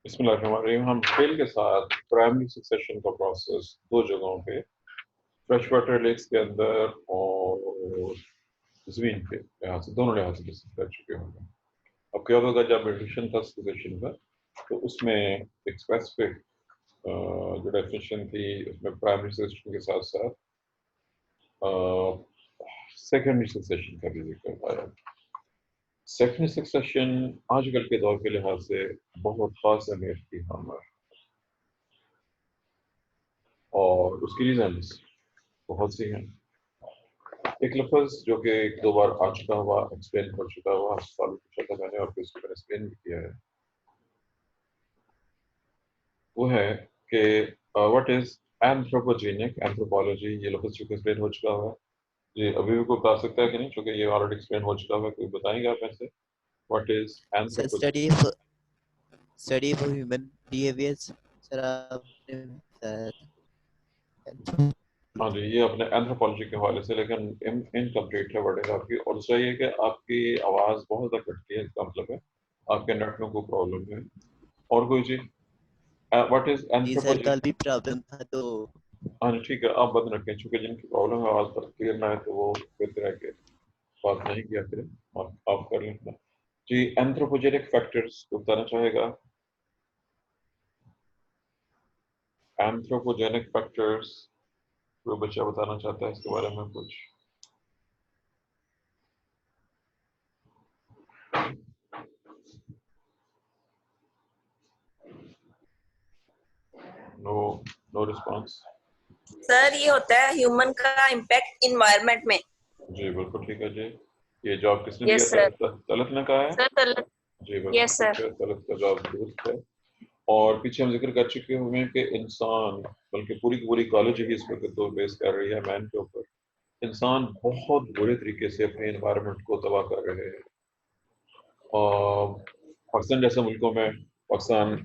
بسم اللہ الرحمن الرحیم. ہم ڈیٹیل کے ساتھ پرائمری سکسیشن کا پروسیس دو جگہوں پہ فریش واٹر لیکس کے اندر اور زمین کے لحاظ سے دونوں لحاظ سے ڈسکس کر چکے ہوں گے. اب کیا ہوگا جب ایڈیشن تھا سکسیشن کا تو اس میں ایک اسپیسیفک جو ڈیفینیشن تھی اس میں پرائمری سکسیشن کے ساتھ ساتھ سیکنڈری سکسیشن کا بھی ذکر آیا. سیکنڈری سکسیشن آج کل کے دور کے لحاظ سے بہت خاص اہمیت کی حامل اور اس کی ریزنس بہت سی ہیں. ایک لفظ جو کہ ایک دو بار آ چکا ہوا ایکسپلین کر چکا ہوا سوال پوچھا تھا میں نے اور پھر اس کو ایکسپلین بھی کیا ہے، وہ ہے کہ واٹ از اینتھروپوجینک اینتھروپولوجی. یہ لفظ چونکہ ایکسپلین ہو چکا ہوا ہے. جی ابھی بھی کوئی بتا سکتا ہے کہ نہیں چونکہ یہ آلریڈی ایکسپلین ہو چکا ہوا ہے. کوئی بتائیں گے آپ میں سے what is anthropogenic? study of human behaviors. Sir, ہاں جی یہ اپنے اینتھروپولوجی کے حوالے سے لیکن انکمپلیٹ ہے ورڈ آپ کی. اور دوسرا یہ کہ آپ کی آواز بہت زیادہ کٹتی ہے، اس کا مطلب ہے آپ کے نیٹ میں کوئی پرابلم ہے. اور کوئی چیز واٹ از جی سر اینتھروپوجی؟ کل بھی پرابلم تھا تو ہاں جی ٹھیک ہے آپ بند رکھیں چونکہ جن کی پرابلم ہے آواز پر کلیئر نہ ہے تو وہ بہتر ہے کہ بات نہیں کیا کریں. آپ کر لیں جی. اینتھروپوجینک فیکٹرز بتانا چاہے گا. اینتھروپوجینک فیکٹرز کوئی بچہ بتانا چاہتا ہے اس کے بارے میں کچھ؟ No response. سر یہ ہوتا ہے ہیومن کا امپیکٹ انوائرمنٹ میں. جی بالکل ٹھیک ہے جی. یہ جواب کس نے یس دیا سر. تھا؟ طلعت نے کہا ہے. سر جی یس بالکل سر. ٹھیک ہے طلعت کا جواب درست ہے. اور پیچھے ہم ذکر کر چکے ہوئے ہیں کہ انسان بلکہ پوری کی پوری کالج ہی اس وقت تو بیس کر رہی ہے مین کے اوپر. انسان بہت برے طریقے سے اپنے انوائرمنٹ کو تباہ کر رہے ہیں. اور پاکستان جیسے ملکوں میں پاکستان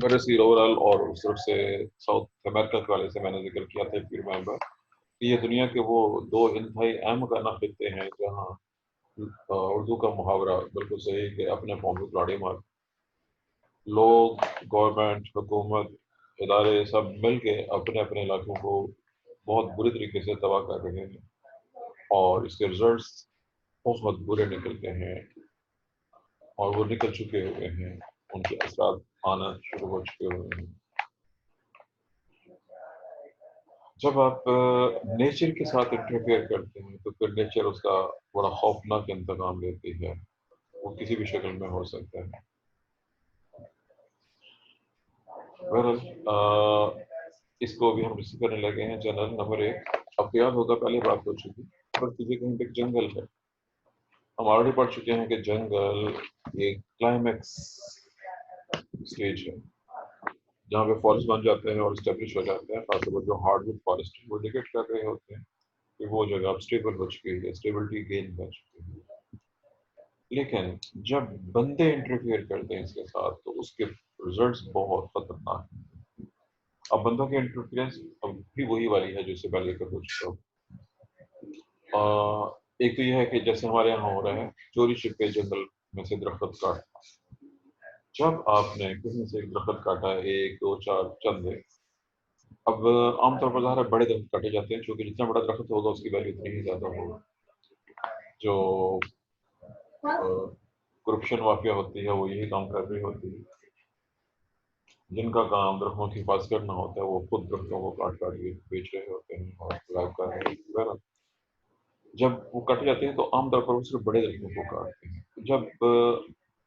برصغیر اوورال اور اس طرف سے ساؤتھ امریکہ کے والے سے میں نے ذکر کیا تھا پھر ممبر کہ یہ دنیا کے وہ دو انتہائی اہم گانا خطے ہیں جہاں اردو کا محاورہ بالکل صحیح کہ اپنے قوم کو کلاڑی مار. لوگ گورنمنٹ حکومت ادارے سب مل کے اپنے اپنے علاقوں کو بہت برے طریقے سے تباہ کر رہے ہیں اور اس کے رزلٹس بہت برے نکلتے ہیں اور وہ نکل چکے ہوئے ہیں. ان کے اثرات آنا شروع ہو چکے ہوئے ہیں. جب آپ نیچر کے ساتھ انٹرفیئر کرتے ہیں تو پھر نیچر اس کا بڑا خوفناک انتقام لیتی ہے. وہ کسی بھی شکل میں ہو سکتا ہے. اس کو بھی ہم ریسیو کرنے لگے ہیں. جنرل نمبر 1 اب یاد ہوگا پہلے بات ہو چکی پر تجھے کہیں پہ جنگل ہے. ہم آلریڈی پڑھ چکے ہیں کہ جنگل ایک کلائمیکس اسٹیج ہے جہاں پہ فارسٹ بن جاتے ہیں اور اسٹیبلش ہو جاتے ہیں. خاص طور پر جو ہارڈ وڈ فارسٹ وہ ڈیکیٹ کر رہے ہوتے ہیں کہ وہ جگہ اب اسٹیبل ہو چکی ہے، اسٹیبلٹی گین کر چکی ہے. لیکن جب بندے انٹرفیئر کرتے ہیں اس کے ساتھ تو اس کے رزلٹس بہت خطرناک ہیں. اب بندوں کی انٹرفیئرنس اب بھی وہی والی ہے جو اس سے پہلے کا ہو چکا. ایک تو یہ ہے کہ جیسے ہمارے یہاں ہو رہا ہے چوری چھپے جنگل میں سے درخت کاٹنا. جب آپ نے کہیں سے ایک درخت کاٹا ہے 1 2 4 چند ہے، اب عام طور پر ظاہر بڑے درخت کاٹے جاتے ہیں کیونکہ جتنا بڑا درخت ہوگا اس کی ویلیو اتنی ہی زیادہ ہوگا. جو کرپشن واقعہ ہوتی ہے وہ یہی کام کر رہی ہوتی ہے. جن کا کام درختوں کی حفاظت کرنا ہوتا ہے وہ خود درختوں کو کاٹ کاٹ کے بیچ رہے ہوتے ہیں اور غائب کر رہے ہیں. جب وہ کٹ جاتے ہیں تو عام طور پر وہ صرف بڑے درختوں کو کاٹتے ہیں. جب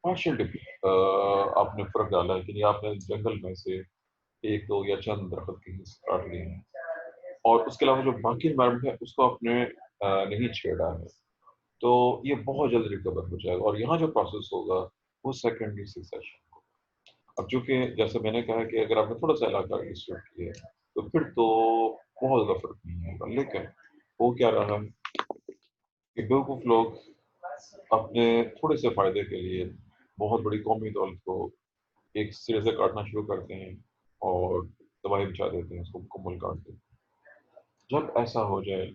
پارشل آپ نے فرق ڈالا ہے کہ آپ نے جنگل میں سے 1 2 یا چند درخت کی کاٹ لی ہیں اور اس کے علاوہ جو باقی انوائرمنٹ ہے اس کو آپ نے نہیں چھیڑا ہے تو یہ بہت جلد ریکور ہو جائے گا. اور یہاں جو پروسیس ہوگا وہ سیکنڈری سکسیشن ہوگا. اب چونکہ جیسے میں نے کہا کہ اگر آپ نے تھوڑا سا علاقہ ڈسٹرکٹ کیا ہے تو پھر تو بہت زیادہ فرق نہیں ہوگا. لیکن وہ کیا رہا کہ بیوقوف لوگ اپنے تھوڑے سے فائدے کے لیے بہت بڑی قومی دولت کو ایک سرے سے کاٹنا شروع کرتے ہیں اور تباہی مچا دیتے ہیں، اس کو مکمل کاٹ دیتے ہیں. جب ایسا ہو جائے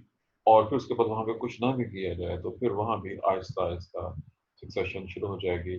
اور پھر اس کے بعد وہاں پہ کچھ نہ بھی کیا جائے تو پھر وہاں بھی آہستہ آہستہ سکسیشن شروع ہو جائے گی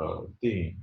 3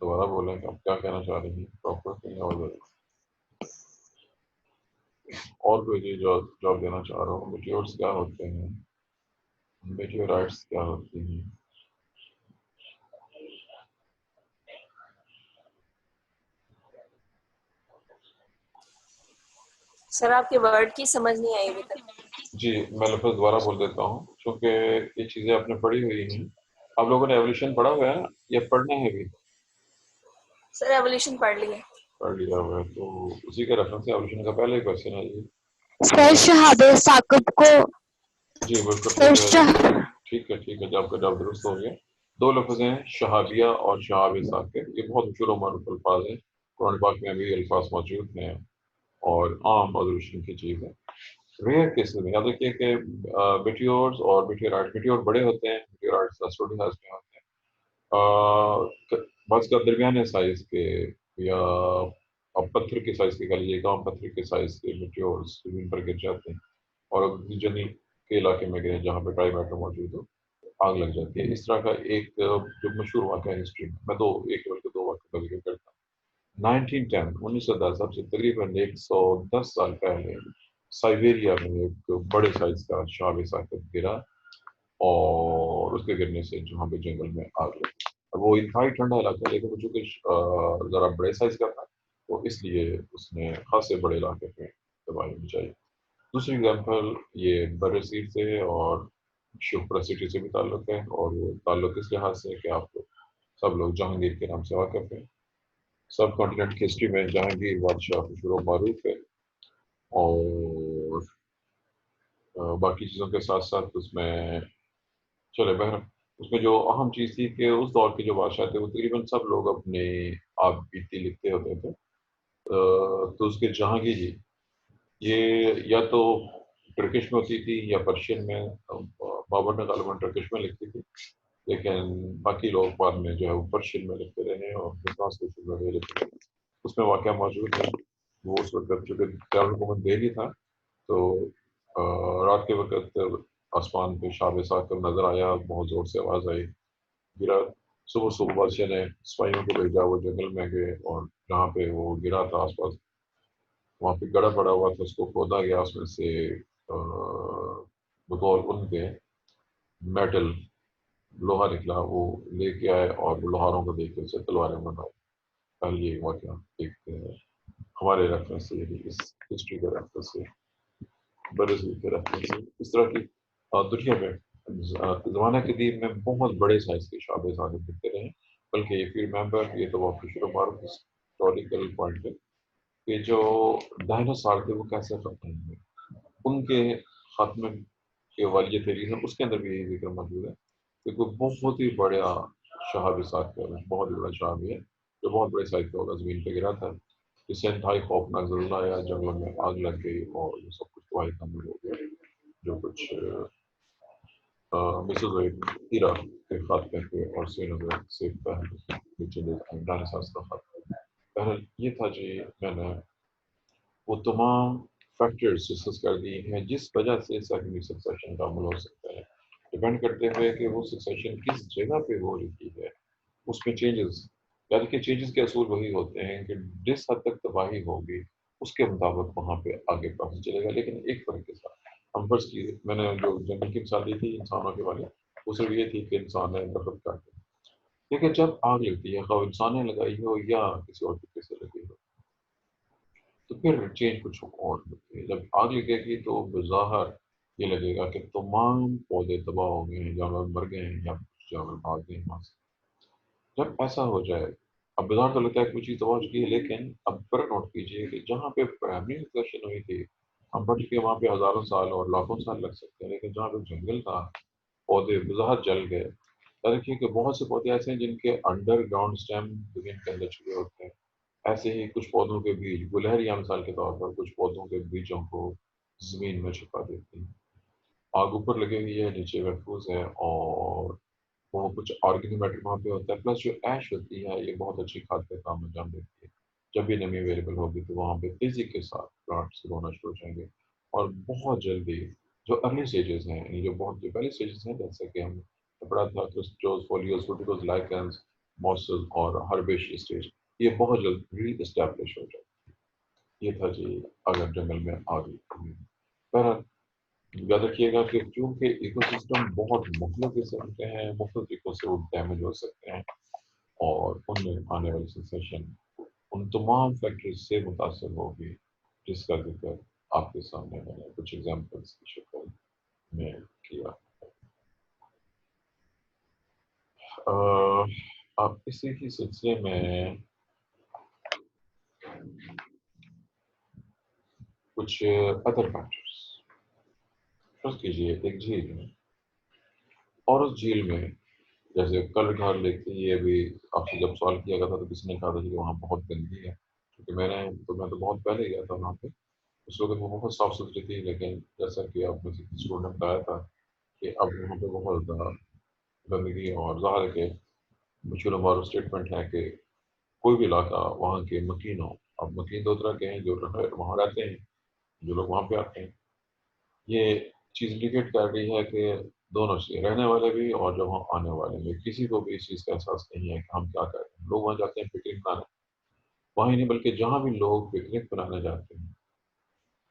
دوبارہ بولیں کہ آپ کیا کہنا چاہ رہی ہیں، پراپر نہیں آواز آ رہی. اور کوئی چیز جو آپ دینا چاہ رہا ہوں، میٹیورس کیا ہوتے ہیں، میٹیورائٹس کیا ہوتی ہیں. سر آپ کے ورڈ کی سمجھ نہیں آئی ابھی تک. جی میں لفظ دوبارہ بول دیتا ہوں چونکہ یہ چیزیں آپ نے پڑھی ہوئی ہیں. آپ لوگوں نے ایولیوشن پڑھا ہوا ہے یا پڑھنا ہے بھی؟ سر ایولیوشن پڑھ لی ہے. پڑھ لیا ہوا ہے تو اسی کے ریفرنس سے ایولیوشن کا پہلے ہی کوشچن ہے جی. سر شہاب ثاقب کو جی بالکل سر ٹھیک ہے جی، آپ کا جواب درست ہو گیا. دو لفظ ہیں، شہابیہ اور شہاب ثاقب. یہ بہت مشہور و معروف الفاظ ہیں، قرآن پاک میں بھی الفاظ موجود ہیں اور عام ایولیوشن کی چیز ہے. ریئر کیسز میں یاد رکھیے کہ میٹیورز اور میٹیورائٹ، میٹیور بڑے ہوتے ہیں، میٹیورائٹس چھوٹے سائز میں ہوتے ہیں. بعض کا درمیانے سائز کے یا اب پتھر کے سائز کے کہہ لیجیے، گاؤں پتھر کے سائز کے میٹیورز زمین پر گر جاتے ہیں اور جنی کے علاقے میں گئے جہاں پہ ڈرائی میٹر موجود ہو، آگ لگ جاتی ہے. اس طرح کا ایک جو مشہور واقعہ ہے ہسٹری میں ایک بلکہ دو واقعہ کا ذکر کرتا ہوں. 1910 اب سے تقریباً 110 سال پہلے سائبیریا میں ایک بڑے سائز کا شہاب ثاقب گرا اور اس کے گرنے سے جہاں پہ جنگل میں آگ لگی. وہ انتہائی ٹھنڈا علاقہ ہے، لیکن وہ چونکہ ذرا بڑے سائز کا تھا تو اس لیے اس نے خاصے بڑے علاقے پہ تباہی مچائی. دوسری اگزامپل یہ بر صغیر سے اور شیوپورہ سٹی سے بھی تعلق ہے، اور وہ تعلق اس لحاظ سے کہ آپ سب لوگ جہانگیر کے نام سے واقف ہیں. سب کانٹیننٹ کی ہسٹری میں جہانگیر بادشاہ مشہور و معروف ہے، اور باقی چیزوں کے ساتھ ساتھ اس میں چلے بہر اس میں جو اہم چیز تھی کہ اس دور کے جو بادشاہ تھے وہ تقریباً سب لوگ اپنے آپ بیتی لکھتے ہوتے تھے. تو اس کے جہانگیر جی یہ یا تو ٹرکش میں ہوتی تھی یا پرشین میں. بابر نے غالباً ٹرکش میں لکھتی تھی، لیکن باقی لوگ بعد میں جو ہے وہ پرشین میں لکھتے رہے اور ٹرانسلیشن میں لکھتے رہے. اس میں واقعہ موجود ہے. وہ اس وقت چونکہ دارالحکومت دہلی تھا تو رات کے وقت آسمان پہ شہاب ثاقب نظر آیا، بہت زور سے آواز آئی، گرا. صبح بادشاہ نے سپاہیوں کو بھیجا، وہ جنگل میں گئے اور جہاں پہ وہ گرا تھا آس پاس وہاں پہ گڑھا پڑا ہوا تھا، اس کو کھودا گیا، اس میں سے بطور ان کے میٹل لوہا نکلا. وہ لے کے آئے اور وہ لوہاروں کو دیکھ کے اسے تلواریں بنائی. پہلے یہ واقعہ ایک ہمارے ریفرنس سے، اس ہسٹری کے ریفرنس سے، برصغیر کے ریفرنس سے. اس طرح کی دنیا میں زمانہ قدیم میں بہت بڑے سائز کے شہاب ثاقب دکھتے رہے. بلکہ if you remember، یہ تو بہت مشہور و معروف ہسٹوریکل پوائنٹ ہے کہ جو ڈائناسار تھے وہ کیسے ختم ہوئے. ان کے خاتمے کے والی جو تھیریز ہے اس کے اندر بھی یہی ذکر موجود ہے کہ کوئی بہت ہی بڑا شہاب ثاقب ہے، بہت ہی بڑا شہاب ہے جو بہت بڑے سائز کا ہوگا، زمین پہ گرا تھا، جس سے انتہائی خوفناک زلزلہ آیا، جنگلوں میں آگ لگ گئی اور یہ سب کچھ تباہی کامل ہو گیا. جو کچھ مسز ایرا کے خاتمے پہ اور سرینگر سے پہلے ڈائناسارز کا خاتمہ. بہرحال یہ تھا جی، میں نے وہ تمام فیکٹرز ڈسکس کر دی ہیں جس وجہ سے سیکنڈری سکسیشن کا عمل ہو سکتا ہے، ڈپینڈ کرتے ہوئے کہ وہ سکسیشن کس جگہ پہ ہو رہی ہے. اس میں چینجز، یعنی کہ چینجز کے اصول وہی ہوتے ہیں کہ جس حد تک تباہی ہوگی اس کے مطابق وہاں پہ آگے پروسیس چلے گا، لیکن ایک فرق کے ساتھ. ہم فرض کی میں نے جو جنگل کی مثال دی تھی انسانوں کے والے، وہ صرف یہ تھی کہ انسان نے درخت کاٹے. لیکن جب آگ لگتی ہے، خواہ انسان نے لگائی ہو یا کسی اور طریقے سے لگی ہو، تو پھر چینج کچھ اور ہوتی ہے. جب آگ لگے گی تو بظاہر یہ لگے گا کہ تمام پودے تباہ ہو گئے ہیں، جانور مر گئے ہیں یا کچھ جانور بھاگ گئے ہیں وہاں سے. جب ایسا ہو جائے، اب بظاہر تو لگتا ہے کوئی چیز تباہ ہو چکی ہے، لیکن اب فرق نوٹ کیجیے کہ جہاں پہ پرائمری سکسیشن ہوئی تھی ہم پڑھ چکے وہاں پہ ہزاروں سال اور لاکھوں سال لگ سکتے ہیں، لیکن جہاں پہ جنگل تھا پودے بظاہر جل گئے. دیکھیے کہ بہت سے پودے ایسے ہیں جن کے انڈر گراؤنڈ اسٹیم زمین کے اندر چھپے ہوتے ہیں. ایسے ہی کچھ پودوں کے بیج، گلہریا مثال کے طور پر کچھ پودوں کے بیجوں کو زمین میں چھپا دیتی ہیں. آگ اوپر لگے ہوئی ہے، نیچے محفوظ ہے، اور وہ کچھ آرگینک میٹر وہاں پہ ہوتا ہے. پلس جو ایش ہوتی ہے یہ بہت اچھی کھاد کا کام انجام دیتی ہے. جب بھی نمی اویلیبل ہوگی تو وہاں پہ تیزی کے ساتھ پلانٹس ہونا شروع ہو جائیں گے، اور بہت جلدی جو ارلی سٹیجز ہیں، جو پہلے سٹیجز ہیں جیسے کہ ہم پڑھا تھا کرسٹوس فولیوس فوٹیکوس لائکنس ماسل اور ہربیشی اسٹیج یہ بہت جلد ری اسٹیبلش ہو جائے. یہ تھا جی اگر جنگل میں آگ لگتی ہے. بہرحال یاد رکھیے گا کہ چونکہ ایکو سسٹم بہت مختلف قسم کے ہیں, مختلف طریقوں سے وہ ڈیمیج ہو سکتے ہیں اور ان میں آنے والی سنسیشن ان تمام فیکٹرز سے متاثر ہوگی جس کا ذکر آپ کے سامنے میں نے کچھ ایگزامپلس کی شکل میں کیا. اب اسی ہی سلسلے میں کچھ ادر فیکٹرس. فرض کیجیے ایک جھیل ہے اور اس جھیل میں جیسے کل گھر لے کے یہ بھی آپ سے جب سوال کیا گیا تھا تو کسی نے کہا تھا کہ وہاں بہت گندگی ہے, کیونکہ میں تو بہت پہلے گیا تھا وہاں پہ, اس وقت وہ بہت صاف ستھری تھی, لیکن جیسا کہ آپ میں سے اسٹوڈنٹ نے بتایا تھا کہ اب وہاں پہ بہت زیادہ گندگی اور ظاہر ہے کہ مشہور ہمارا اسٹیٹمنٹ ہے کہ کوئی بھی علاقہ وہاں کے مکین ہو. اب مکین دو طرح کے ہیں, جو وہاں رہتے ہیں, جو لوگ وہاں پہ آتے ہیں. یہ چیز انڈیکیٹ کر رہی ہے کہ دونوں سے رہنے والے بھی اور جو وہاں آنے والے بھی کسی کو بھی اس چیز کا احساس نہیں ہے کہ ہم کیا کر رہے ہیں. لوگ وہاں جاتے ہیں پکنک منانے, وہیں نہیں بلکہ جہاں بھی لوگ پکنک منانے جاتے ہیں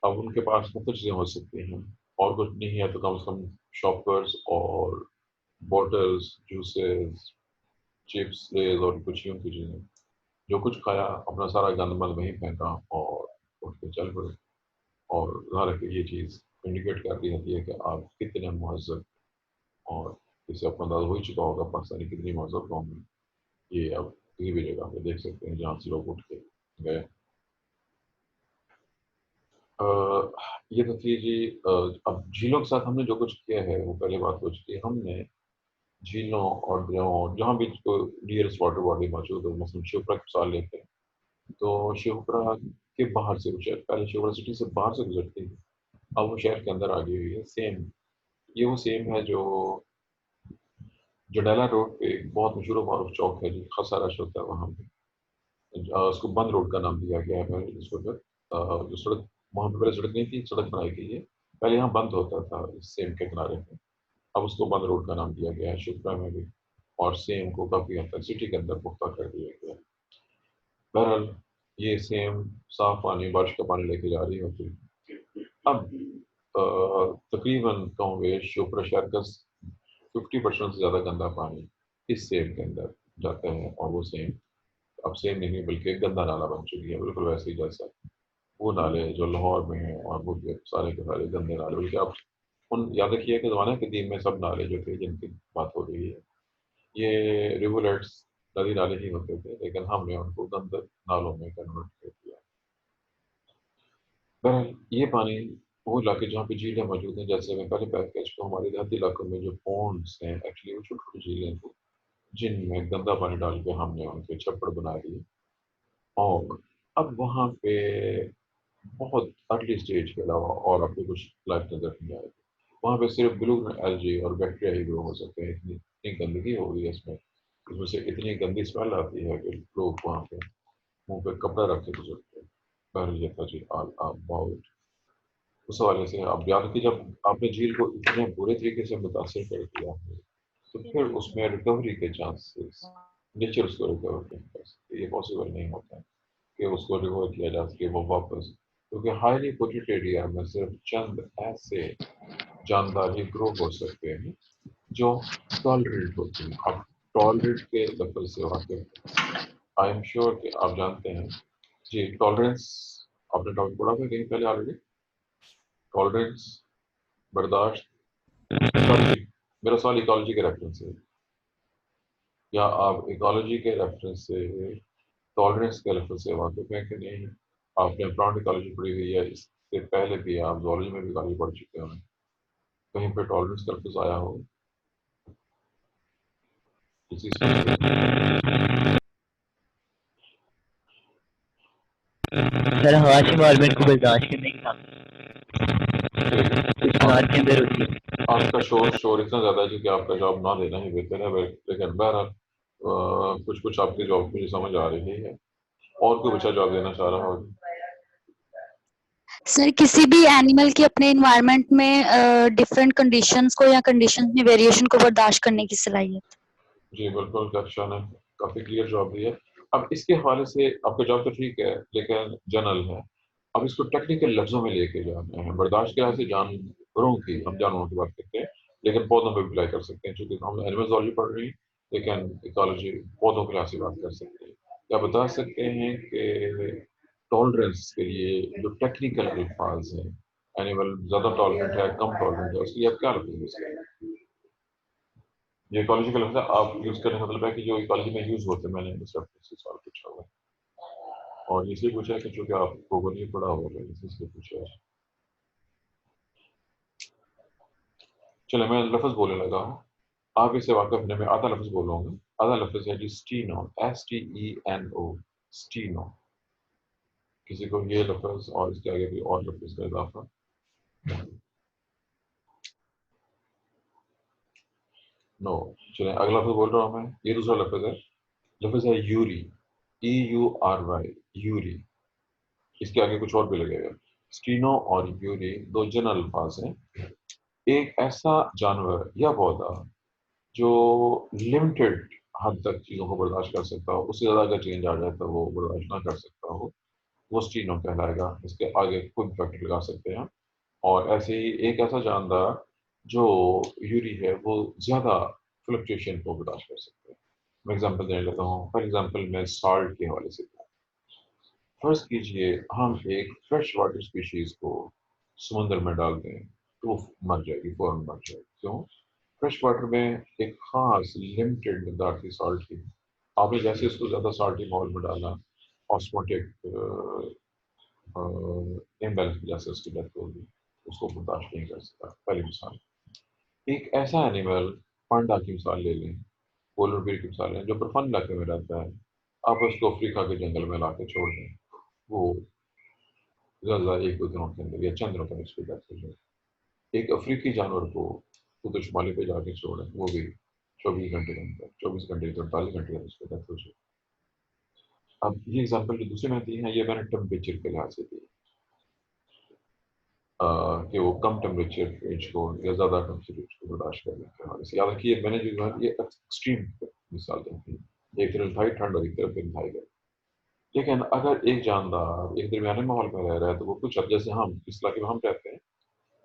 اب ان کے پاس مختلف چیزیں ہو سکتی ہیں, اور کچھ نہیں ہے تو کم سے کم شاپرز اور بوٹلز, جوسز, چپس, لیز اور کچھ یوں کی چیزیں. جو کچھ کھایا اپنا سارا گند مند وہیں پھینکا اور اٹھ کے چل پڑے. اور ظاہر ہے کہ یہ چیز انڈیکیٹ کرتی رہتی ہے کہ آپ کتنے مہذب, اور اسے اپنا اندازہ ہو ہی چکا ہوگا پاکستانی کتنی مہذب قوم ہے. یہ اب کسی بھی جگہ پہ دیکھ سکتے ہیں جہاں سے لوگ اٹھ کے گئے. یہ تو تھی جی. اب جھیلوں کے ساتھ ہم نے جو کچھ کیا ہے وہ پہلے بات ہو چکی ہے. ہم نے جھیلوں اور دریاؤں جہاں بھی نیئرسٹ واٹر باڈی موجود ہو, مثلاً شیوپرا کی مثال لیتے ہیں تو شیوپرا کے باہر سے وہ شہر پہلے شیوپرا سٹی سے باہر سے گزرتی ہے, اب وہ شہر کے اندر آ گئی ہوئی ہے. سیم یہ وہ سیم ہے جو جڈیلا روڈ پہ ایک بہت مشہور و معروف چوک ہے جی, خاصا رش ہوتا ہے وہاں پہ. اس کو بند روڈ کا نام دیا گیا ہے پہلے, جس کو جو سڑک وہاں پہ پہلے سڑک نہیں تھی, سڑک بنائی گئی ہے. پہلے یہاں بند ہوتا تھا اس سیم کے کنارے پہ, اب اس کو بند روڈ کا نام دیا گیا ہے شیوپرا میں بھی, اور سیم کو کافی حد تک سٹی کے اندر پختہ کر دیا گیا. بہرحال یہ سیم صاف پانی بارش کا پانی لے کے جا رہی ہوتی. اب تقریباً کہوں گے شیوپرا شہر کا 50% سے زیادہ گندا پانی اس سیم کے اندر جاتا ہے, اور وہ سیم اب سیم نہیں بلکہ گندا نالا بن چکی ہے, بالکل ویسے ہی جیسا وہ نالے جو لاہور میں ہیں, اور وہ سارے کے سارے گندے نالے. بلکہ اب ان یاد رکھیے کہ زمانے قدیم میں سب نالے جو تھے جن کی بات ہو رہی ہے یہ ریورلیٹس ندی نالے ہی ہوتے تھے, لیکن ہم نے ان کو گند نالوں میں کنورٹ کر دیا. بہرحال یہ پانی وہ علاقے جہاں پہ جھیلیں موجود ہیں, جیسے میں پہلے بات کر چکا ہوں, ہمارے دیہاتی علاقوں میں جو پونڈس ہیں ایکچولی وہ چھوٹی چھوٹی جھیلیں تھیں جن میں گندا پانی ڈال کے ہم نے ان کے چھپڑ بنا دیے. اور اب وہاں پہ بہت ارلی سٹیج کے علاوہ اور آپ کو کچھ لائف نظر نہیں آئے گی. وہاں پہ صرف بلو ایلجی اور بیکٹیریا ہی گرو ہو سکتے ہیں. اتنی گندگی ہو گئی ہے اس میں سے اتنی گندی اسمیل آتی ہے کہ لوگ وہاں پہ منہ پہ کپڑا رکھ کے گزرتے ہیں. بہرحال یہ تھا جی بہت اس حوالے سے. اب یاد کہ جب آپ نے جھیل کو اتنے برے طریقے سے متاثر کر دیا تو پھر اس میں ریکوری کے چانسز نیچر اس کو ریکور نہیں کر سکتے. یہ پاسبل نہیں ہوتا ہے کہ اس کو ریکور کیا جا سکے وہ واپس, کیونکہ ہائیلی پولیوٹیڈ ایریا میں صرف چند ایسے جاندار ہی گرو ہو سکتے ہیں جو ٹالریٹ ہوتے ہیں. اب ٹالریٹ کے لفظ سے واقف آئی ایم شیور کہ آپ جانتے ہیں جی. ٹالرنس آپ نے ٹاپک پڑھا تھا کہیں پہلے آلریڈی. ٹالرنس, برداشت, ایکالوجی. میرا سوال ایکالوجی کے ریفرنس سے, یا آپ ایکالوجی کے ریفرنس سے ٹالرنس کے لفظ سے واقف ہیں کہ نہیں؟ آپ نے پلانٹ ایکالوجی پڑھی ہوئی ہے, اس سے پہلے بھی آپ زولوجی میں بھی ایکالوجی پڑھ چکے ہیں, کہیں پہ ٹالرنس کا لفظ آیا ہو اسی سر ہاشم آلمنٹ کو برداشت کرنے کی کے اندر ہوتی ہے. آپ کا شور اتنا زیادہ ہے کہ آپ کا جواب نہ دینا ہی بہتر ہے. لیکن بہرحال کچھ آپ کے جواب مجھے سمجھ آ رہی ہے, اور کوئی بچہ جواب دینا چاہ رہا ہوگا. سر کسی بھی اینیمل کی اپنے انوائرمنٹ میں ڈفرینٹ کنڈیشنز کو یا کنڈیشنز میں ویریشن کو برداشت کرنے کی صلاحیت. جی بالکل کیپشا نے کافی کلیئر جواب دیا. اب اس کے حوالے سے آپ کا جواب تو ٹھیک ہے لیکن جنرل ہے. اب اس کو ٹیکنیکل لفظوں میں لے کے جانا ہے. برداشت کے سے جانوروں کی ہم جانوروں کی بات کرتے ہیں لیکن پودوں پہ بھی اپلائی کر سکتے ہیں چونکہ ہم اینیمل زولوجی پڑھ رہی ہیں لیکن ایکالوجی پودوں کے لحاظ سے بات کر سکتے ہیں. کیا بتا سکتے ہیں کہ ٹالرنس کے لیے جو ٹیکنیکل الفاظ ہیں اینیمل زیادہ ٹالرنٹ ہے کم ٹالرنٹ ہے اس لیے آپ کیا لفظ یوز کریں؟ یہ ایکالوجی کا لفظ ہے آپ یوز کرنے کا مطلب ہے کہ جو ایکالوجی میں یوز ہوتے ہیں. میں نے اس وقت سے سوال پوچھا ہوا ہے اور اس لیے پوچھا ہے کہ چونکہ آپ کو نہیں پڑھا ہوگا اس لیے پوچھا ہے. چلے میں لفظ بولنے لگا ہوں. آپ اسے واقف ہونے میں آدھا لفظ بولوں گا. آدھا لفظ ہے جی اسٹینو STENO اسٹینو. کسی کو یہ لفظ اور اس کے آگے بھی اور لفظ کا اضافہ نو. چلیں اگلا لفظ بول رہا ہوں میں. یہ دوسرا لفظ ہے. لفظ ہے یوری EURY یوری. اس کے آگے کچھ اور بھی لگے گا. اسٹینو اور یوری دو جنرل الفاظ ہیں. ایک ایسا جانور یا پودا جو لمیٹڈ حد تک چیزوں کو برداشت کر سکتا ہو, اس سے زیادہ اگر چینج آ جائے تو وہ برداشت نہ کر سکتا ہو, وہ اسٹینو کہلائے گا. اس کے آگے کوئی فیکٹر لگا سکتے ہیں. اور ایسے ہی ایک ایسا جاندار جو یوری ہے وہ زیادہ فلکچویشن کو برداشت کر سکتے ہیں. میں ایگزامپل دینے لگتا ہوں. فار ایگزامپل میں سالٹ کے حوالے سے فرض کیجئے ہم ایک فریش واٹر اسپیشیز کو سمندر میں ڈال دیں تو وہ مر جائے گی, فوراً مر جائے گی. کیوں؟ فریش واٹر میں ایک خاص لمیٹڈ مقدار کی سالٹ کی. آپ نے جیسے اس کو زیادہ سالٹی ماحول میں ڈالا آسموٹک امبیلنس کی وجہ سے اس کی ڈیتھ ہوگی, اس کو برداشت نہیں کر سکتا. پہلی مثال. ایک ایسا اینیمل پانڈا کی مثال لے لیں, پولر بیر کی مثال لیں, جو پرفن علاقے میں رہتا ہے. آپ اس کو افریقہ کے جنگل میں لا کے چھوڑ دیں, وہ زیادہ ایک دو دنوں کے اندر یا چند دنوں تک اس کی ڈیتھ ہو جائے. ایک افریقی جانور کو قطب شمالی پہ جا کے چھوڑیں, وہ بھی 24 گھنٹے کے اندر 48 گھنٹے اس کی ڈیتھ ہو جائے. اب یہ ایگزامپل جو دوسرے میں دی ہیں یہ میں نے ٹمپریچر کے لحاظ سے دی کہ وہ کم ٹیمپریچر رینج کو یا زیادہ ٹیمپریچر کو برداشت کرنے کے حوالے سے. یاد رکھیے میں نے جو یہ ایکسٹریم مثال دی تھی, ایک طرف انتہائی ٹھنڈ اور ایک طرف انتہائی گرم. لیکن اگر ایک جاندار ایک درمیانے ماحول میں رہ رہا ہے تو وہ کچھ حد, جیسے ہم اس علاقے میں ہم رہتے ہیں,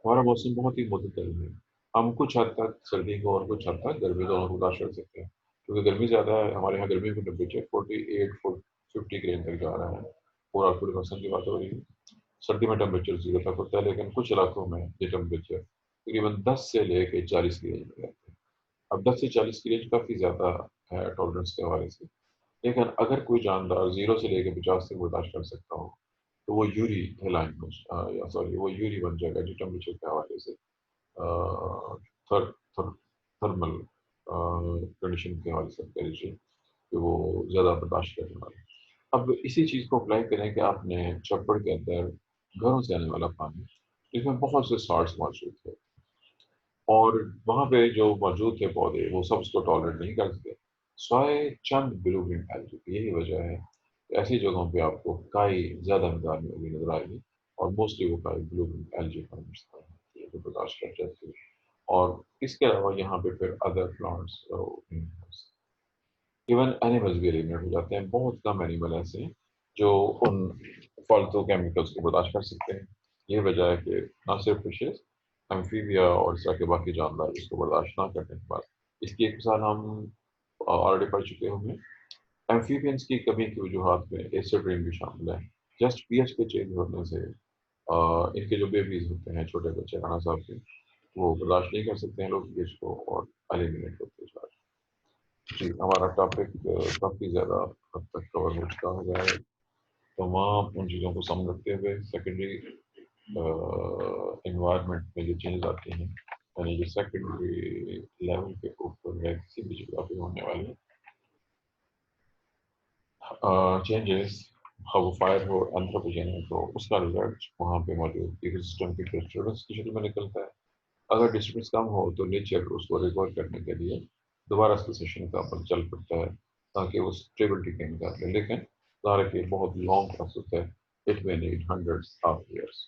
ہمارا موسم بہت ہی معتدل ہے. ہم کچھ حد تک سردی کو اور کچھ حد تک گرمی دونوں کو برداشت کر سکتے ہیں. کیونکہ گرمی زیادہ ہے, ہمارے یہاں گرمی کا ٹیمپریچر 48 50 کے رینج تک جا رہا ہے. پورا 40% کی بات ہو رہی ہے. سردی میں ٹیمپریچر 0 تک ہوتا ہے, لیکن کچھ علاقوں میں یہ ٹیمپریچر تقریباً 10 سے لے کے 40 کی رینج میں رہتے ہیں. اب 10 سے 40 کی رینج کافی زیادہ ہے ٹالرنس کے حوالے سے. لیکن اگر کوئی جاندار 0 سے لے کے 50 تک برداشت کر سکتا ہو تو وہ یوری یا سوری وہ یوری بن جائے گا, جو ٹیمپریچر کے حوالے سے تھرمل کنڈیشن کے حوالے سے کہہ لیجیے کہ وہ زیادہ برداشت کرنے والا. اب اسی چیز کو اپلائی کریں کہ آپ نے چپڑ کے اندر گھروں سے آنے والا پانی جس میں بہت سے سالٹس موجود تھے, اور وہاں پہ جو موجود تھے پودے وہ سب اس کو ٹالریٹ نہیں کر سکتے سوائے چند بلو گرین الگے. یہی وجہ ہے کہ ایسی جگہوں پہ آپ کو کائی زیادہ مقدار میں ابھی نظر آئے گی, اور موسٹلی وہ کائی بلو گرین الگے فارمرز کو برداشت کر جاتی ہے. اور اس کے علاوہ یہاں پہ پھر ادر پلانٹس ایون اینیملز بھی ایلیمنیٹ ہو جاتے ہیں. بہت کم اینیمل ایسے ہیں جو ان فالتو کیمیکلز کو برداشت کر سکتے ہیں. یہ وجہ ہے کہ نہ صرف فشز, ایمفیبیا اور اس طرح کے باقی جاندار اس کو برداشت نہ کرنے کے بعد. اس کی ایک مثال ہم آلریڈی پڑھ چکے ہوں گے. ایمفیبینس کی کمی کی وجوہات میں ایسڈ رین بھی شامل ہے. جسٹ پی ایچ کے چینج ہونے سے ان کے جو بیبیز ہوتے ہیں چھوٹے بچے رانا صاحب کے, وہ برداشت نہیں کر سکتے ہیں لوگ پی ایچ کو اور ایلیمنیٹ ہوتے ہیں. جی ہمارا ٹاپک کافی زیادہ حد تک کور ہو چکا ہے. تمام ان چیزوں کو سامنے رکھتے ہوئے سیکنڈری انوائرمنٹ میں جو چینج آتے ہیں, یعنی جو سیکنڈری لیول کے اوپر ہے کسی بھی جگہ پہ ہونے والے چینجز, وہ فائر ہو اینتھروپوجینک ہو, اس کا رزلٹ وہاں پہ موجود ایک سسٹم کی ڈسٹربنس کی شکل میں نکلتا ہے. اگر ڈسٹربنس کم ہو تو نیچر اس کو ریکور کرنے کے لیے دوبارہ اس کے سیشن کا پر چل پڑتا ہے تاکہ وہ اسٹیبلٹی کے نکال لے. لیکن ظاہر ہے کہ بہت لانگ پروسیس ہے, اٹ میں نیڈ ہنڈریڈس آف ایئرس.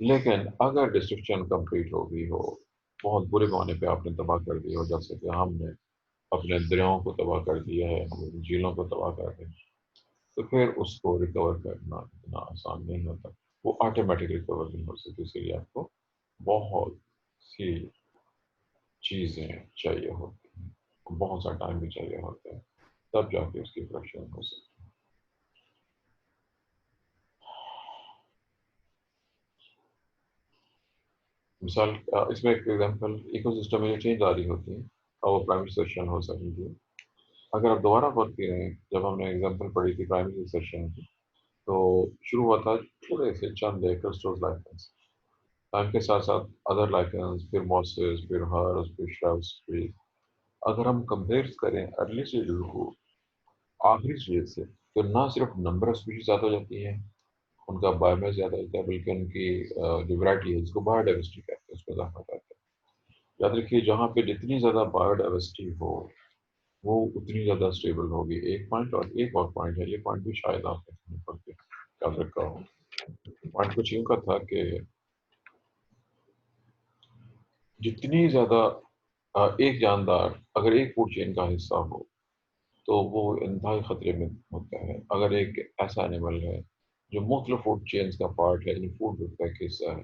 لیکن اگر ڈسٹرکشن کمپلیٹ ہو گئی ہو، بہت برے پیمانے پہ آپ نے تباہ کر دی ہو، جیسے کہ ہم نے اپنے دریاؤں کو تباہ کر دیا ہے، ہم نے جھیلوں کو تباہ کر دیا، تو پھر اس کو ریکور کرنا اتنا آسان نہیں ہوتا، وہ آٹومیٹک ریکور نہیں ہو سکتی، اس لیے آپ کو بہت سی چیزیں چاہیے ہوتی ہیں، بہت سا ٹائم بھی چاہیے ہوتا ہے، تب جا کے اس کی پروڈکشن ہو سکتی ہے۔ مثال اس میں ایک ایگزامپل ایکو سسٹم میں جو چینج آ رہی ہوتی ہے اور وہ پرائمری سیشن ہو سکتی ہے۔ اگر آپ دوبارہ غور کی رہیں، جب ہم نے ایگزامپل پڑھی تھی پرائمری سیشن کی، تو شروع ہوا تھا تھوڑے سے چند کرسٹل لائکنس، ٹائم کے ساتھ ساتھ ادر لائکنس، پھر ماسز، پھر ہرس، پھر شربس، ٹریز۔ اگر ہم کمپیئر کریں ارلی اسٹیج کو آخری اسٹیج سے، تو نہ صرف نمبر آف اسپیشیز زیادہ ہو جاتی ہیں، ان کا بایومیس زیادہ ہوتا ہے، بلکہ ان کی جو ورائٹی ہے جس کو بایو ڈائورسٹی کہتے ہیں اس میں اضافہ کرتا ہے۔ یاد رکھیے جہاں پہ جتنی زیادہ بایو ڈائورسٹی ہو وہ اتنی زیادہ اسٹیبل ہوگی۔ ایک پوائنٹ اور ایک اور پوائنٹ ہے، یہ پوائنٹ بھی شاید آپ نے پڑھ کے یاد رکھا ہو۔ پوائنٹ کچھ یوں کا تھا کہ جتنی زیادہ ایک جاندار اگر ایک فوڈ چین کا حصہ ہو تو وہ انتہائی خطرے میں ہوتا ہے۔ اگر ایک ایسا اینیمل ہے جو مختلف فوڈ چینز کا پارٹ ہے، یعنی فوڈ گروپ کا ایک حصہ ہے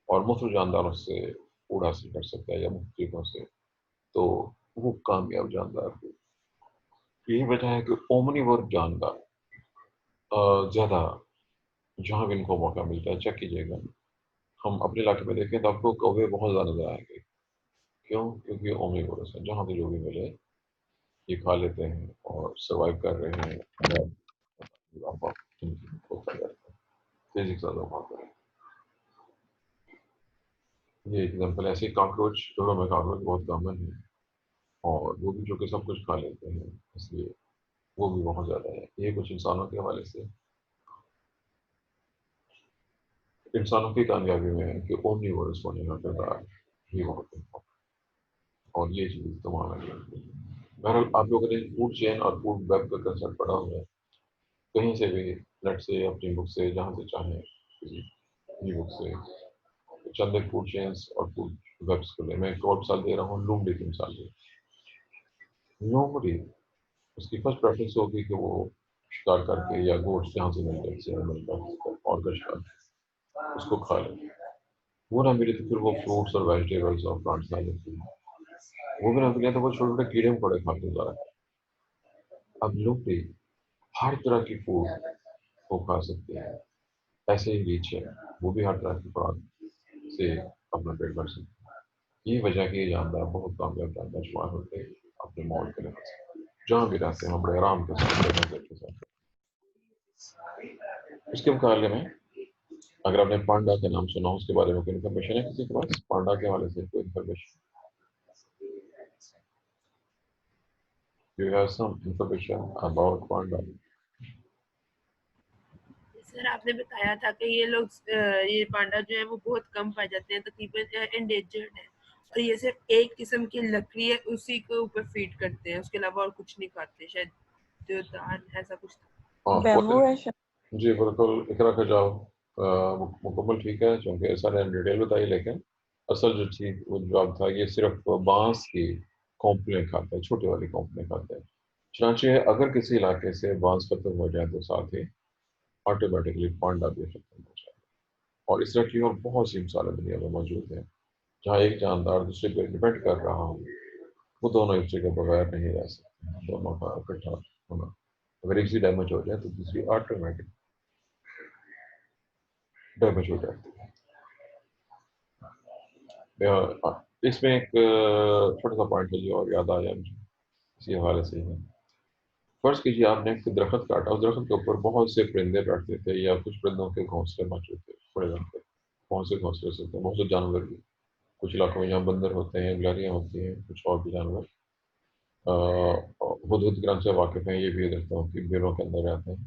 اور مختلف جانداروں سے فوڈ حاصل کر سکتا ہے یا مختلف طریقوں سے، تو وہ کامیاب جاندار ہو۔ یہی وجہ ہے کہ اومنیور جاندار زیادہ جہاں بھی ان کو موقع ملتا ہے، چیک کیجیے گا، ہم اپنے علاقے میں دیکھیں تو آپ کو کوے بہت زیادہ نظر آئیں گے۔ کیوں؟ کیونکہ اومنیورس ہیں، جہاں بھی جو بھی ملے یہ کھا لیتے ہیں اور سروائیو کر رہے ہیں، تیزی سے زیادہ بھاگ رہے ہیں۔ یہ ایگزامپل ایسے کاکروچ، جوڑوں میں کاکروچ بہت کامن ہے اور وہ بھی جو کہ سب کچھ کھا لیتے ہیں، اس لیے وہ بھی بہت زیادہ ہے۔ یہ کچھ انسانوں کے حوالے سے انسانوں کی کامیابی میں ہے کہ اومنیورس ہونے کا کردار بھی بہت ہے اور یہ چیز تمام ہے۔ بہرحال آپ لوگوں نے فوڈ چین اور فوڈ ویب کا کنسپٹ پڑھا ہوا ہے، کہیں سے بھی نیٹ سے، اپنی بک سے، جہاں سے چاہیں، کسی ای بک سے چند ایک فوڈ چینس اور فوڈ ویبس کو لے۔ میں ایک اور مثال دے رہا ہوں، لومڑی کی مثال دے۔ لومڑی اس کی فرسٹ پریفرنس ہوگی کہ وہ شکار کر کے یا گوشت جہاں سے ملتا ہے سے ملتا ہے اور کا شکار اس کو کھا لے۔ وہ نہ ملے تو پھر وہ فروٹس اور ویجیٹیبلس اور پلانٹس کھا لیتی ہے۔ وہ بھی نہ ملے تو وہ چھوٹے چھوٹے کیڑے مکوڑے کھاتے جا رہے ہیں۔ اب لومڑی ہر طرح کی فوڈ کو کھا سکتے ہیں، ایسے ہی ریچھ ہے، وہ بھی ہر طرح کی خوراک سے اپنا پیٹ بھر سکتے ہیں۔ یہ وجہ کہ یہ جاندار بہت کامیاب جاندار شمار ہوتے ہیں اپنے ماحول کے لحاظ سے، جہاں بھی رہتے ہیں ہم بڑے آرام کے ساتھ۔ اس کے مقابلے میں اگر آپ نے پانڈا کا نام سنا ہو، اس کے بارے میں کوئی انفارمیشن ہے کسی کے پاس؟ پانڈا کے حوالے سے کوئی information? Do you have some information about panda? سر آپ نے بتایا تھا کہ یہ لوگ یہ پانڈا جو ہے وہ بہت کم پائے جاتے ہیں، تقریباً انڈینجرڈ ہے، اور یہ صرف ایک قسم کی لکڑی ہے اسی کے اوپر فیڈ کرتے ہیں، اس کے علاوہ اور کچھ نہیں کھاتے، شاید دیودار ایسا کچھ تھا۔ بیمبو ہے شاید۔ جی بالکل، اقرا کا جواب مکمل ٹھیک ہے، چونکہ سر نے ڈیٹیل بتائی، لیکن اصل جو تھی وہ جواب تھا یہ صرف بانس کی کھوپڑیاں کھاتا ہے، چھوٹی والی کھوپڑیاں کھاتا ہے۔ چنانچہ اگر کسی علاقے سے بانس ختم ہو جائے تو ساتھ ہی آٹومیٹکلی پانڈا بھی ختم ہو جائے، اور اس طرح کی اور بہت سی مثالیں دنیا میں موجود ہیں جہاں ایک جاندار دوسرے پہ ڈپینڈ کر رہا ہو، وہ دونوں ایک دوسرے کے بغیر نہیں رہ سکتے، دونوں کا اکٹھا ہونا، اگر ایک سے ڈیمیج ہو جائے تو دوسری آٹومیٹک ڈیمیج ہو جاتی ہے۔ اس میں ایک چھوٹا سا پوائنٹ ہے جو اور یاد آیا مجھے اسی حوالے سے ہے۔ فرض کیجیے آپ نے ایک درخت کاٹا، اس درخت کے اوپر بہت سے پرندے بیٹھتے تھے یا کچھ پرندوں کے گھونسلے موجود تھے، بڑے درخت، بہت سے گھونسلے سے تھے، بہت سے جانور بھی، کچھ علاقوں میں یہاں بندر ہوتے ہیں، گلہریاں ہوتی ہیں، کچھ اور بھی جانور ہدہد گرام سے واقف ہیں، یہ بھی درختوں کی بیلوں کے اندر رہتے ہیں۔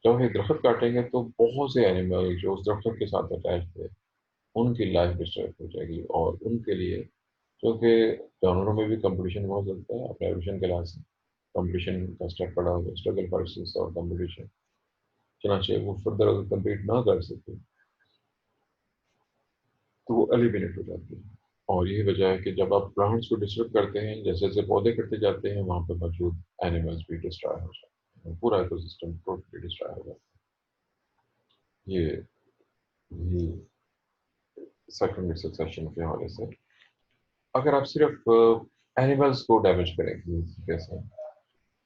جب یہ درخت کاٹیں گے تو بہت سے اینیمل جو اس درخت کے ساتھ اٹیچ تھے ان کی لائف ڈسٹرب ہو جائے گی، اور ان کے لیے کیونکہ جانوروں میں بھی کمپٹیشن بہت چلتا ہے اپنے ایولیوشن کے لحاظ سے، کمپٹیشن کا اسٹیپ پڑا ہوا، اسٹرگل فار ایکسیس اور کمپٹیشن، چنانچہ وہ فردر اگر کمپیٹ نہ کر سکے تو وہ ایلیمینیٹ ہو جاتی ہے. اور یہی وجہ ہے کہ جب آپ پلانٹس کو ڈسٹرب کرتے ہیں، جیسے جیسے پودے کٹتے جاتے ہیں، وہاں پہ موجود اینیملز بھی ڈسٹرائے ہو جاتے ہیں، پورا ایکو سسٹم ٹوٹلی ڈسٹرائے ہو جاتا ہے. یہ سیکنڈری سکسیشن کے حوالے سے اگر آپ صرف اینیملز کو ڈیمیج کریں گے جیسے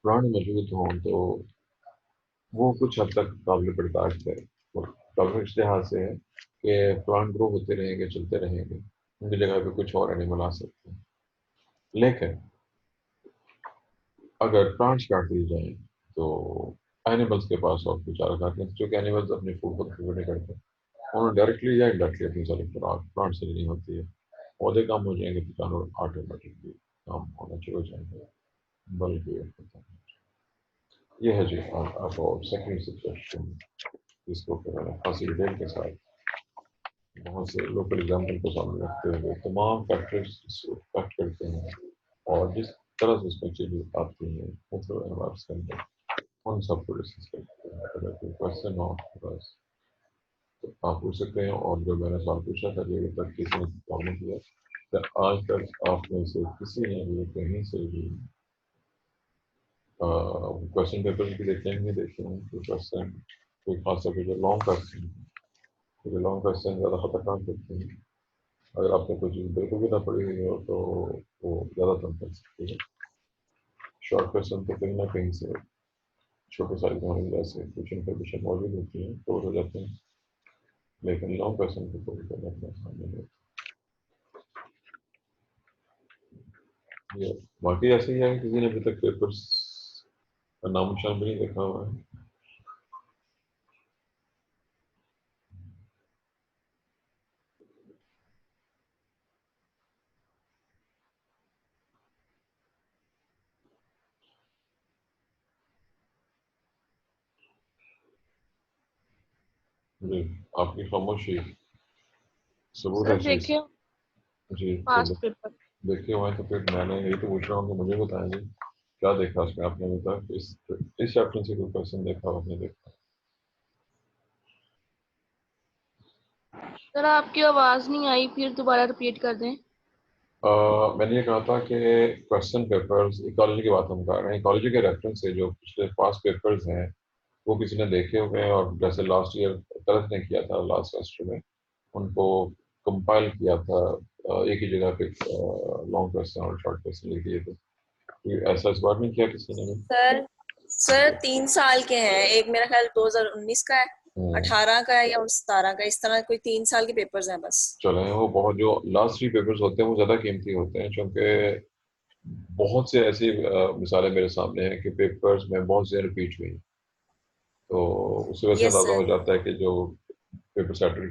پلانٹ موجود ہوں تو وہ کچھ حد تک قابل برداشت ہے. قابل اس لحاظ سے ہے کہ پلانٹ گرو ہوتے رہیں گے، چلتے رہیں گے، ان کی جگہ پہ کچھ اور اینیمل آ سکتے ہیں. لیکن اگر پلانٹس کاٹ دیے جائیں تو اینیملس کے پاس اور کچھ چارہ کھاتے ہیں، چونکہ اینیملز اپنی فوڈ کو پریپیئر نہیں کرتے، انہوں ڈائریکٹلی یا انڈائریکٹلی اپنی ساری خوراک پلانٹ سے لینی ہوتی ہے. پودے کام ہو جائیں گے تو جانور آٹومیٹکلی کام ہونا شروع ہو جائیں گے. بلکہ یہ ہے جی اباؤٹ سیکنڈ سچویشن، جس کو کہ میں نے خاصی ڈیٹیل کے ساتھ بہت سے لوکل ایگزامپل کو سامنے رکھتے ہوئے تمام فیکٹرز افیکٹ کرتے ہیں اور جس طرح سے اس میں چیزیں آتی ہیں مختلف انوائرس کے اندر ان سب کو ڈسکس کرتے ہیں. اگر کوئی کوشچن ہو بس تو آپ پوچھ سکتے ہیں. اور جو میں نے سوال پوچھا تھا کہ ابھی تک کسی نے سوال نہیں کیا کہ آج تک آپ میں سے کسی نے بھی کہیں سے بھی کوشچن پیپر بھی دیکھے ہیں دیکھے ہیں کوئی کوشچن کوئی خاص طور پہ جو لانگ کوشچن کیونکہ لانگ کوشچن زیادہ خطرناک ہوتے ہیں. اگر آپ نے کوئی چیز بالکل بھی نہ پڑھی ہوئی ہو تو وہ زیادہ تنگ کر سکتی ہے. شارٹ کوشچن تو کہیں نہ کہیں سے چھوٹے سائز ہونے کی وجہ سے کچھ انفارمیشن موجود ہوتی ہیں اسٹور ہو جاتے ہیں، لیکن لانگ کوشچن کو کوئی کرنا اتنا آسان نہیں ہوتا. یہ باقی ایسے ہی ہے کہ کسی نے ابھی تک پیپرس کا نام نشان بھی نہیں دیکھا ہوا ہے. جی آپ کی خاموشی ثبوت سر ہے چیز. دیکھیں جی پاسٹ پیپر دیکھے ہوئے تو پھر میں نے یہی تو پوچھ رہا ہوں کہ مجھے بتائیں جی کیا دیکھا اس میں آپ نے ابھی تک اس چیپٹر سے کوئی کوشچن دیکھا آپ نے دیکھا؟ سر آپ کی آواز نہیں آئی، پھر دوبارہ رپیٹ کر دیں. میں نے یہ کہا تھا کہ کوشچن پیپرز ایکالوجی کی بات ہم کر رہے ہیں. ایکالوجی کے ریفرنس سے جو پچھلے پاس پیپرز ہیں وہ کسی نے دیکھے ہوئے ہیں اور جیسے لاسٹ ایئر طلعت نے کیا تھا لاسٹ سیمسٹر میں ان کو کمپائل کیا تھا ایک ہی جگہ پہ لانگ کوشچن اور شارٹ کوشچن لکھ دیے تھے. ایسا اس بار نہیں کیا کسی نے بھی؟ سر 3 سال کے ہیں، ایک میرا خیال 2019 کا ہے، 18 کا ہے یا 17 کا، اس طرح کوئی 3 سال کے پیپرز ہیں بس. چلیں وہ بہت جو لاسٹ 3 پیپرز ہوتے ہیں وہ زیادہ قیمتی ہوتے ہیں کیونکہ بہت سے ایسی مثالیں میرے سامنے ہیں کہ پیپرز میں بہت زیادہ ریپیٹ ہوئی، تو اس وجہ سے یس اندازہ سر. ہو جاتا ہے کہ جو پیپر سیٹر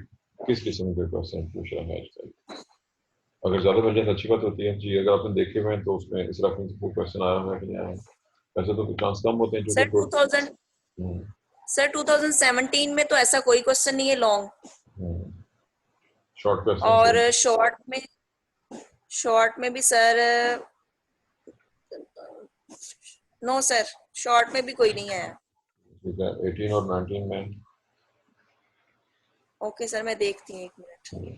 کس قسم کے کوشچن پوچھ رہا ہے. اگر زیادہ بجٹ اچھی بات ہوتی ہے جی. اگر آپ نے دیکھے ہوئے ہیں تو اس میں اس ریفرنس کو کوشچن آیا ہوا ہے کہ نہیں آیا ہے. ویسے تو چانس کم ہوتے ہیں سر کیونکہ 2017 میں تو ایسا کوئی کوشچن نہیں ہے لانگ، شارٹ کوشچن اور شارٹ میں بھی سر نو سر، شارٹ میں بھی کوئی نہیں ہے. ٹھیک ہے 18 اور 19 میں. اوکے سر میں دیکھتی ہوں 1 منٹ.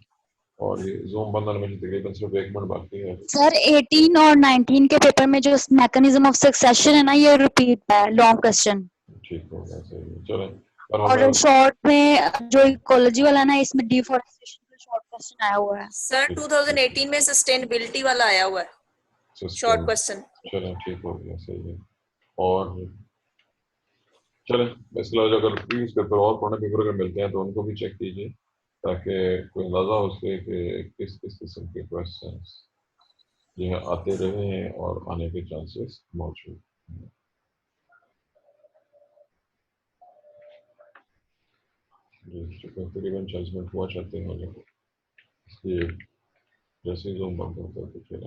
اور یہ زوم بند ہونے میں تقریباً صرف 1 منٹ باقی ہے. سر 18 اور 19 کے پیپر میں جو میکنزم آف سکسیشن ہے نا یہ ریپیٹ ہے لانگ کوشچن. ٹھیک ہو گیا صحیح ہے. چلیں اور شارٹ میں جو ایکولوجی والا نا اس میں ڈیفورسٹیشن کا شارٹ کوشچن آیا ہوا ہے. سر 2018 میں سسٹینیبلٹی والا آیا ہوا ہے شارٹ کوشچن. چلیں ٹھیک ہو گیا صحیح ہے. اور چلیں اس کے علاوہ اگر پریویس پیپر اور پرانے پیپر اگر ملتے ہیں تو ان کو بھی چیک کیجیے تاکہ کوئی اندازہ ہو سکے کہ کس کس قسم کے کویشچنس جو ہے آتے رہے ہیں اور آنے کے چانسز موجود ہیں. جی تقریباً 40 منٹ ہوا چاہتے ہیں اس لیے جیسے ہی زوم بند ہوتا ہے تو پھر